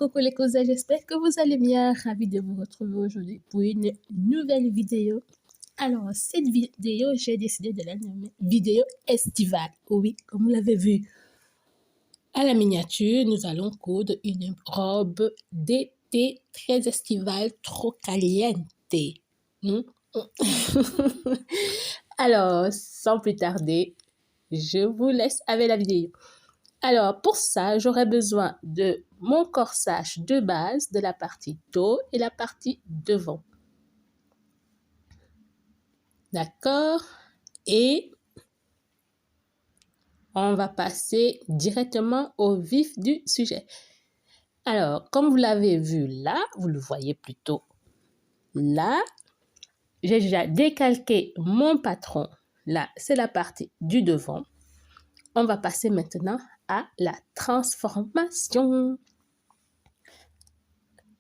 coucou les cousins, j'espère que vous allez bien. Ravi de vous retrouver aujourd'hui pour une nouvelle vidéo. Alors, cette vidéo, j'ai décidé de la nommer vidéo estivale. Oui, comme vous l'avez vu à la miniature, nous allons coudre une robe d'été très estivale, trop caliente. Alors, sans plus tarder, je vous laisse avec la vidéo. Alors, pour ça, j'aurai besoin de mon corsage de base, de la partie dos et la partie devant. D'accord? Et on va passer directement au vif du sujet. Alors, comme vous l'avez vu là, vous le voyez plutôt là, j'ai déjà décalqué mon patron. Là, c'est la partie du devant. On va passer maintenant à la transformation.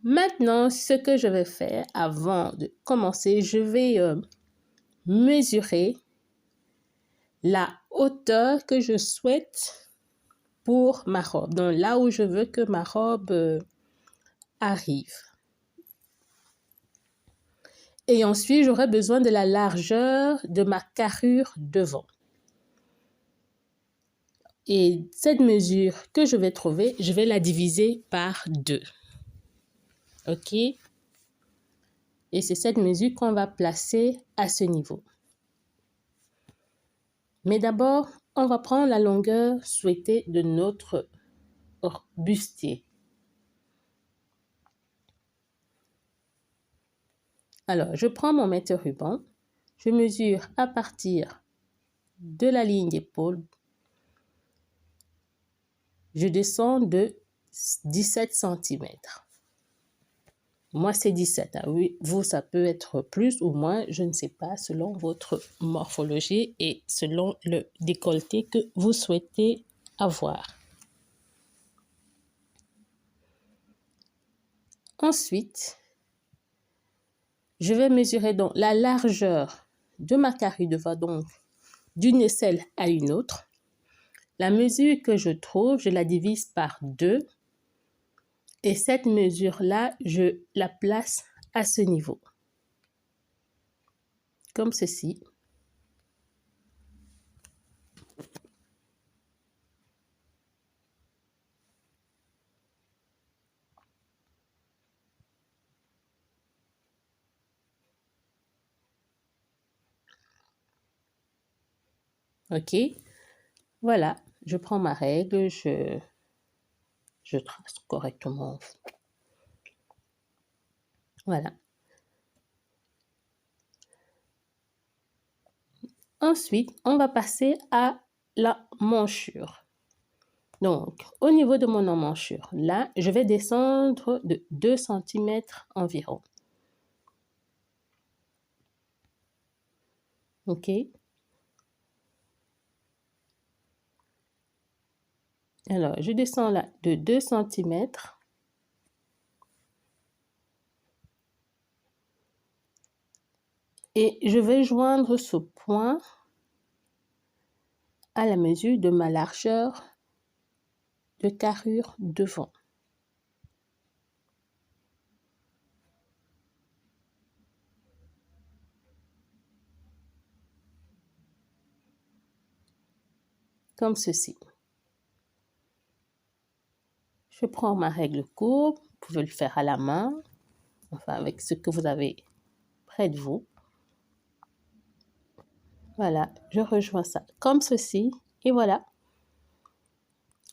Maintenant, ce que je vais faire avant de commencer, je vais mesurer la hauteur que je souhaite pour ma robe. Donc, là où je veux que ma robe arrive. Et ensuite, j'aurai besoin de la largeur de ma carrure devant. Et cette mesure que je vais trouver, je vais la diviser par 2. OK? Et c'est cette mesure qu'on va placer à ce niveau. Mais d'abord, on va prendre la longueur souhaitée de notre bustier. Alors, je prends mon mètre ruban. Je mesure à partir de la ligne d'épaule. Je descends de 17 cm. Moi, c'est 17. Hein. Oui, vous, ça peut être plus ou moins, je ne sais pas, selon votre morphologie et selon le décolleté que vous souhaitez avoir. Ensuite, je vais mesurer donc la largeur de ma carrure devant, donc d'une aisselle à une autre. La mesure que je trouve, je la divise par 2. Et cette mesure-là, je la place à ce niveau. Comme ceci. OK? Voilà, je prends ma règle, je trace correctement. Voilà. Ensuite, on va passer à la manchure. Donc, au niveau de mon emmanchure, là, je vais descendre de 2 cm environ. OK? Alors, je descends là de 2 cm. Et je vais joindre ce point à la mesure de ma largeur de carrure devant. Comme ceci. Je prends ma règle courbe, vous pouvez le faire à la main, enfin avec ce que vous avez près de vous. Voilà, je rejoins ça comme ceci et voilà.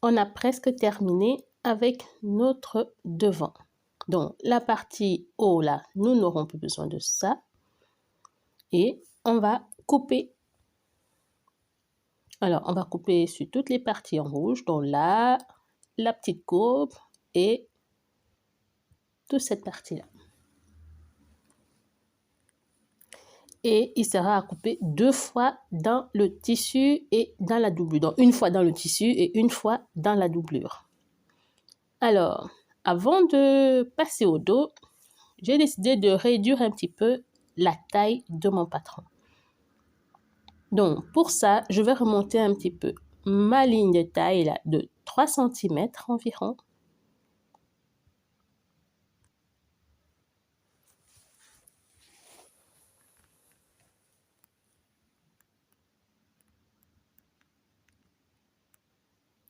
On a presque terminé avec notre devant. Donc, la partie haut, là, nous n'aurons plus besoin de ça. Et on va couper. Alors, on va couper sur toutes les parties en rouge. Donc là, la petite courbe et toute cette partie-là. Et il sera à couper 2 fois dans le tissu et dans la doublure. Donc, une fois dans le tissu et une fois dans la doublure. Alors, avant de passer au dos, j'ai décidé de réduire un petit peu la taille de mon patron. Donc, pour ça, je vais remonter un petit peu ma ligne de taille là, de 3 cm environ.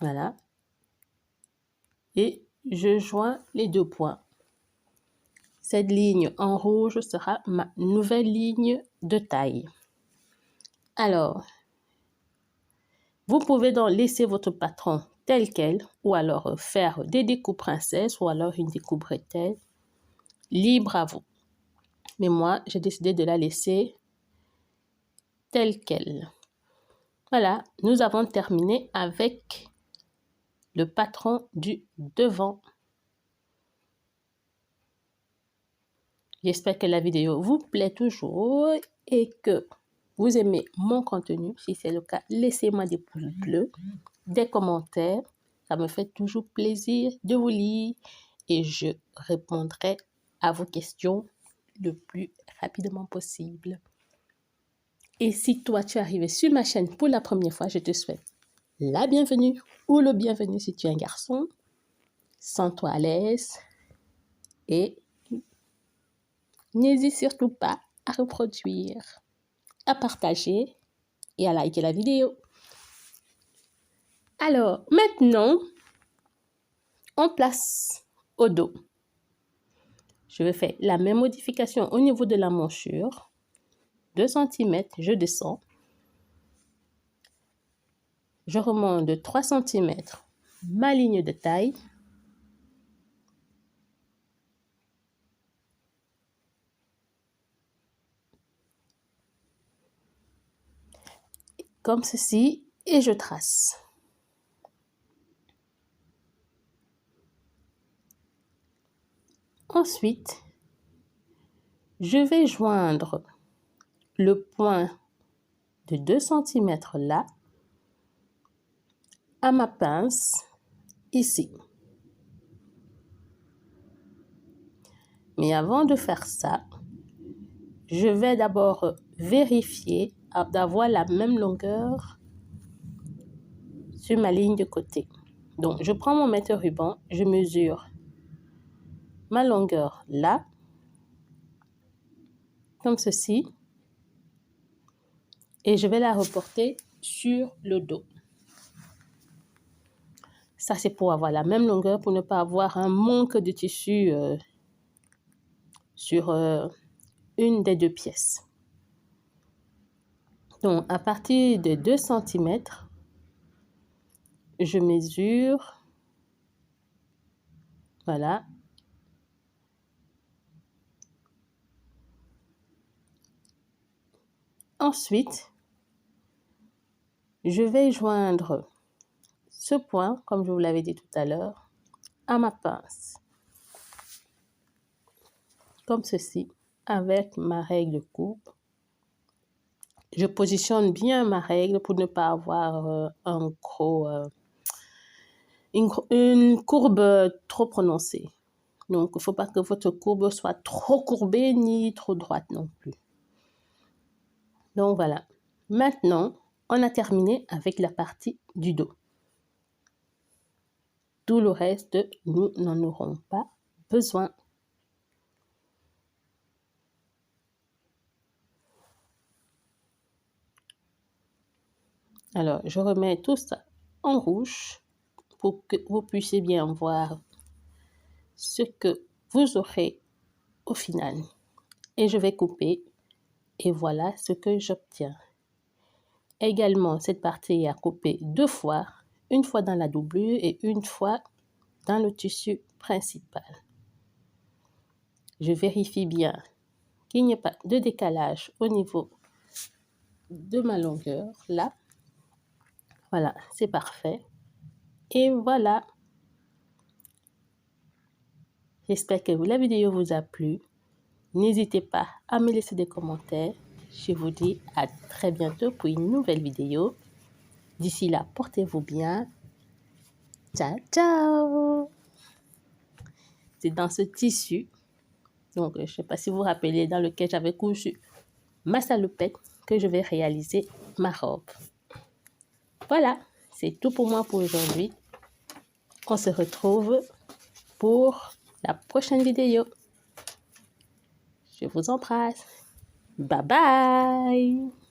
Voilà. Et je joins les 2 points. Cette ligne en rouge sera ma nouvelle ligne de taille. Alors, vous pouvez donc laisser votre patron tel quel ou alors faire des découpes princesses ou alors une découpe bretelle. Libre à vous. Mais moi, j'ai décidé de la laisser telle quelle. Voilà, nous avons terminé avec le patron du devant. J'espère que la vidéo vous plaît toujours et que vous aimez mon contenu. Si c'est le cas, laissez-moi des pouces bleus, des commentaires. Ça me fait toujours plaisir de vous lire et je répondrai à vos questions le plus rapidement possible. Et si toi, tu es arrivé sur ma chaîne pour la première fois, je te souhaite la bienvenue ou le bienvenu si tu es un garçon. Sens-toi à l'aise et n'hésite surtout pas à reproduire, à partager et à liker la vidéo. Alors, maintenant, on place au dos. Je vais faire la même modification au niveau de la manchure. 2 cm, je descends. Je remonte de 3 cm ma ligne de taille. Comme ceci, et je trace. Ensuite, je vais joindre le point de 2 cm là à ma pince ici. Mais avant de faire ça, je vais d'abord vérifier d'avoir la même longueur sur ma ligne de côté. Donc, je prends mon mètre-ruban, je mesure ma longueur là, comme ceci, et je vais la reporter sur le dos. Ça, c'est pour avoir la même longueur, pour ne pas avoir un manque de tissu sur une des 2 pièces. Donc, à partir de 2 cm, je mesure, voilà. Ensuite, je vais joindre ce point, comme je vous l'avais dit tout à l'heure, à ma pince. Comme ceci, avec ma règle coupe. Je positionne bien ma règle pour ne pas avoir une courbe trop prononcée. Donc, il ne faut pas que votre courbe soit trop courbée ni trop droite non plus. Donc, voilà. Maintenant, on a terminé avec la partie du dos. Tout le reste, nous n'en aurons pas besoin. Alors, je remets tout ça en rouge pour que vous puissiez bien voir ce que vous aurez au final. Et je vais couper et voilà ce que j'obtiens. Également, cette partie est à couper 2 fois, une fois dans la doublure et une fois dans le tissu principal. Je vérifie bien qu'il n'y ait pas de décalage au niveau de ma longueur là. Voilà, c'est parfait. Et voilà. J'espère que la vidéo vous a plu. N'hésitez pas à me laisser des commentaires. Je vous dis à très bientôt pour une nouvelle vidéo. D'ici là, portez-vous bien. Ciao, ciao! C'est dans ce tissu, donc je ne sais pas si vous vous rappelez, dans lequel j'avais cousu ma salopette, que je vais réaliser ma robe. Voilà, c'est tout pour moi pour aujourd'hui. On se retrouve pour la prochaine vidéo. Je vous embrasse. Bye bye!